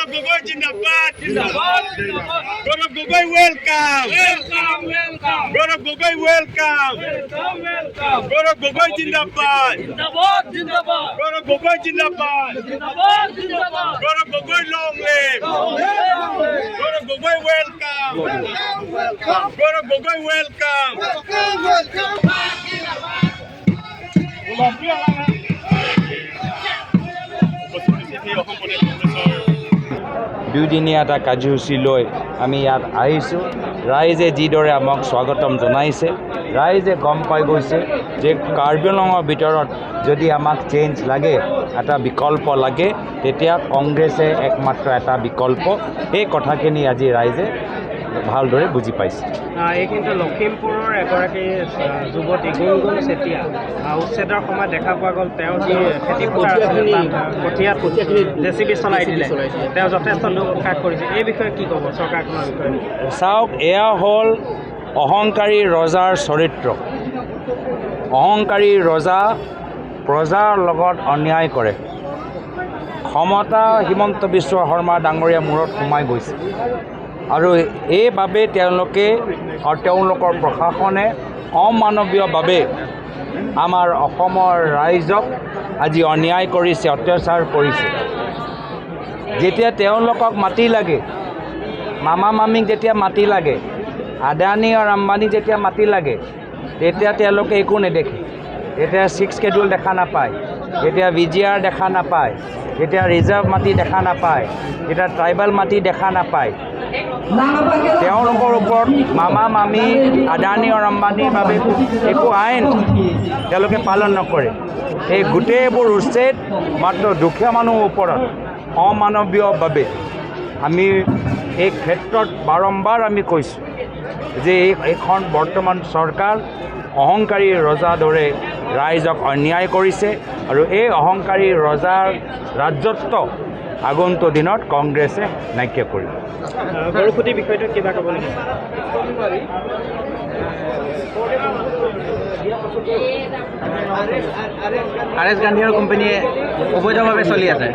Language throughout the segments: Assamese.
Gaurav Gogoi Jindabad. Gaurav Gogoi welcome. Gaurav Gogoi welcome. Gaurav Gogoi Jindabad. Gaurav Gogoi Jindabad. Gaurav Gogoi long live. Gaurav Gogoi welcome. Gaurav Gogoi welcome. দুদিনীয়া এটা কাৰ্যসূচী লৈ আমি ইয়াত আহিছোঁ। ৰাইজে যিদৰে আমাক স্বাগতম জনাইছে, ৰাইজে গম পাই গৈছে যে কাৰ্বি আংলঙৰ ভিতৰত যদি আমাক চেঞ্জ লাগে, এটা বিকল্প লাগে, তেতিয়া কংগ্ৰেছে একমাত্ৰ এটা বিকল্প। এই কথাখিনি আজি ৰাইজে ভালদৰে বুজি পাইছে। এই কিন্তু লখিমপুৰৰ এগৰাকী যুৱতী গুণগুণ চেতিয়া উচ্ছেদৰ সময়ত দেখা পোৱা গ'ল। তেওঁ যি খেতি কঠীয়াত JCB চলাই দিলে, তেওঁ যথেষ্ট দুখ প্ৰকাশ কৰিছে। এই বিষয়ে কি ক'ব চৰকাৰখনৰ বিষয়ে? চাওক, এয়া হ'ল অহংকাৰী ৰজাৰ চৰিত্ৰ। অহংকাৰী ৰজা প্ৰজাৰ লগত অন্যায় কৰে। ক্ষমতা হিমন্ত বিশ্ব শৰ্মা ডাঙৰীয়া মূৰত সোমাই গৈছে আৰু এইবাবে তেওঁলোকে আৰু তেওঁলোকৰ প্ৰশাসনে অমানৱীয়ভাৱে আমাৰ অসমৰ ৰাইজক আজি অন্যায় কৰিছে, অত্যাচাৰ কৰিছে। যেতিয়া তেওঁলোকক মাটি লাগে, মামা মামীক যেতিয়া মাটি লাগে, আদানী আৰু আম্বানীক যেতিয়া মাটি লাগে, তেতিয়া তেওঁলোকে একো নেদেখে। এতিয়া 6 schedule দেখা নাপায়, এতিয়া VGR দেখা নাপায়, এতিয়া ৰিজাৰ্ভ মাটি দেখা নাপায়, এতিয়া ট্ৰাইবেল মাটি দেখা নাপায়। তেওঁলোকৰ ওপৰত মামা মামী আদানী আৰু আম্বানীৰ বাবে একো আইন তেওঁলোকে পালন নকৰে। এই গোটেইবোৰ উচ্ছেদ মাত্ৰ দুখীয়া মানুহৰ ওপৰত অমানৱীয়ভাৱে। আমি এই ক্ষেত্ৰত বাৰম্বাৰ আমি কৈছোঁ যে এইখন বৰ্তমান চৰকাৰ অহংকাৰী ৰজাৰ দৰে ৰাইজক অন্যায় কৰিছে আৰু এই অহংকাৰী ৰজাৰ ৰাজত্ব আগন্তুক দিনত কংগ্ৰেছে নাইকিয়া কৰিব। গৰুসুঁতিৰ বিষয়টো কিবা ক'ব নেকি? RS গান্ধী আৰু কোম্পানীয়ে অবৈধভাৱে চলি আছে।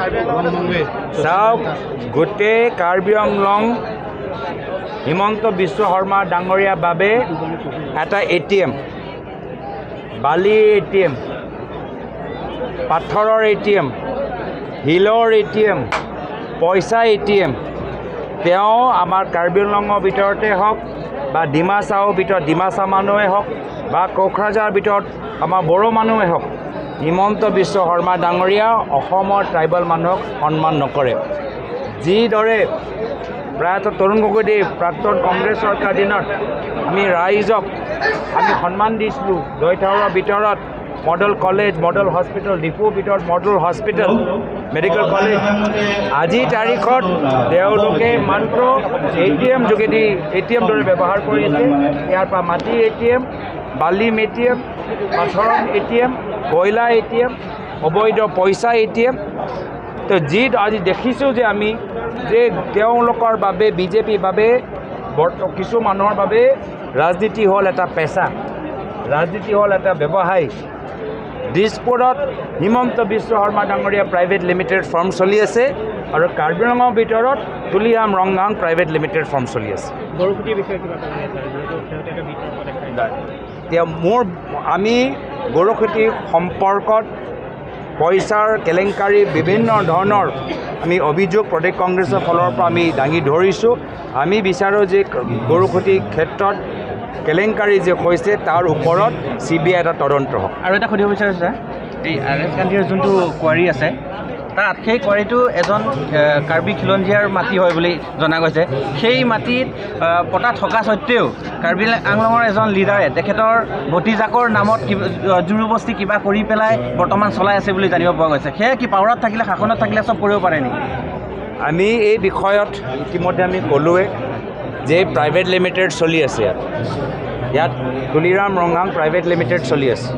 চাওক, গোটেই কাৰ্বি আংলং হিমন্ত বিশ্ব শৰ্মা ডাঙৰীয়াৰ বাবে এটা ATM, বালি ATM, পাথৰৰ ATM, শিলৰ ATM, পইচা ATM। তেওঁ আমাৰ কাৰ্বি আংলঙৰ ভিতৰতে হওক বা ডিমাচাওৰ ভিতৰত ডিমাচা মানুহে হওক বা কোকৰাঝাৰৰ ভিতৰত আমাৰ বড়ো মানুহে হওক, হিমন্ত বিশ্ব শৰ্মা ডাঙৰীয়া অসমৰ ট্ৰাইবেল মানুহক সন্মান নকৰে। যিদৰে প্ৰায়তঃ তৰুণ গগৈদেৱ প্ৰাক্তন কংগ্ৰেছ চৰকাৰ দিনত আমি ৰাইজক আমি সন্মান দিছিলোঁ। জয়সাগৰৰ ভিতৰত মডেল কলেজ, মডেল হস্পিটেল, ডিপুৰ ভিতৰত মডেল হস্পিটেল, মেডিকেল কলেজ। আজিৰ তাৰিখত তেওঁলোকে মাত্ৰ ATM যোগেদি ATM দৰে ব্যৱহাৰ কৰিছে। ইয়াৰ পৰা মাটিৰ ATM, বালি ATM, পাথৰৰ ATM, কয়লা ATM, অবৈধ পইচা ATM। তো আজি দেখিছোঁ যে আমি যে তেওঁলোকৰ বাবে BJPৰ বাবে কিছু মানুহৰ বাবে ৰাজনীতি হ'ল এটা পেচা, ৰাজনীতি হ'ল এটা ব্যৱসায়। দিছপুৰত হিমন্ত বিশ্ব শৰ্মা ডাঙৰীয়া প্ৰাইভেট লিমিটেড ফাৰ্ম চলি আছে আৰু কাৰ্বি আংলঙৰ ভিতৰত তুলিৰাম ৰংগাং প্ৰাইভেট লিমিটেড ফাৰ্ম চলি আছে। গৰুসুঁতিৰ বিষয়ে কিবা ক'ব? আমি গৰুসুঁতিৰ সম্পৰ্কত পইচাৰ কেলেংকাৰী বিভিন্ন ধৰণৰ আমি অভিযোগ প্ৰদেশ কংগ্ৰেছৰ ফালৰ পৰা আমি দাঙি ধৰিছোঁ। আমি বিচাৰোঁ যে গৰুসুঁতিৰ ক্ষেত্ৰত কেলেংকাৰী যে হৈছে তাৰ ওপৰত CBI এটা তদন্ত হওক। আৰু এটা সুধিব বিচাৰিছোঁ ছাৰ, এই RS গান্ধীৰ যোনটো কোৱাৰী আছে, তাত সেই কোৱাৰীটো এজন কাৰ্বি খিলঞ্জীয়াৰ মাটি হয় বুলি জনা গৈছে। সেই মাটিত পতা থকা স্বত্বেও কাৰ্বি আংলঙৰ এজন লিডাৰে তেখেতৰ ভতিজাকৰ নামত জোৰবস্তি কিবা কৰি পেলাই বৰ্তমান চলাই আছে বুলি জানিব পৰা গৈছে। সেয়া কি পাৱাৰত থাকিলে, শাসনত থাকিলে চব কৰিব পাৰে নেকি? আমি এই বিষয়ত ইতিমধ্যে আমি ক'লোৱে যে প্ৰাইভেট লিমিটেড চলি আছে। ইয়াত তুলিৰাম ৰংগাং প্ৰাইভেট লিমিটেড চলি আছে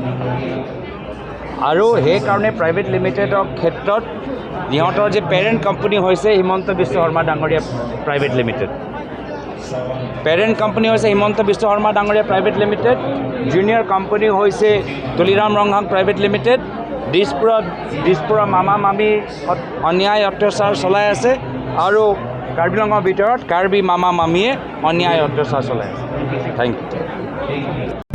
আৰু সেইকাৰণে প্ৰাইভেট লিমিটেডৰ ক্ষেত্ৰত ইহঁতৰ যে পেৰেণ্ট কোম্পানী হৈছে হিমন্ত বিশ্ব শৰ্মা ডাঙৰীয়া প্ৰাইভেট লিমিটেড। পেৰেণ্ট কোম্পানী হৈছে হিমন্ত বিশ্ব শৰ্মা ডাঙৰীয়া প্ৰাইভেট লিমিটেড, জুনিয়ৰ কোম্পানী হৈছে তুলিৰাম ৰংগাং প্ৰাইভেট লিমিটেড। দিছপুৰৰ মামা মামী অন্যায় অত্যাচাৰ চলাই আছে আৰু কাৰ্বি আংলঙৰ ভিতৰত কাৰ্বি মামা মামীয়ে অন্যায় অত্যাচাৰ চলাই আছে। Thank U.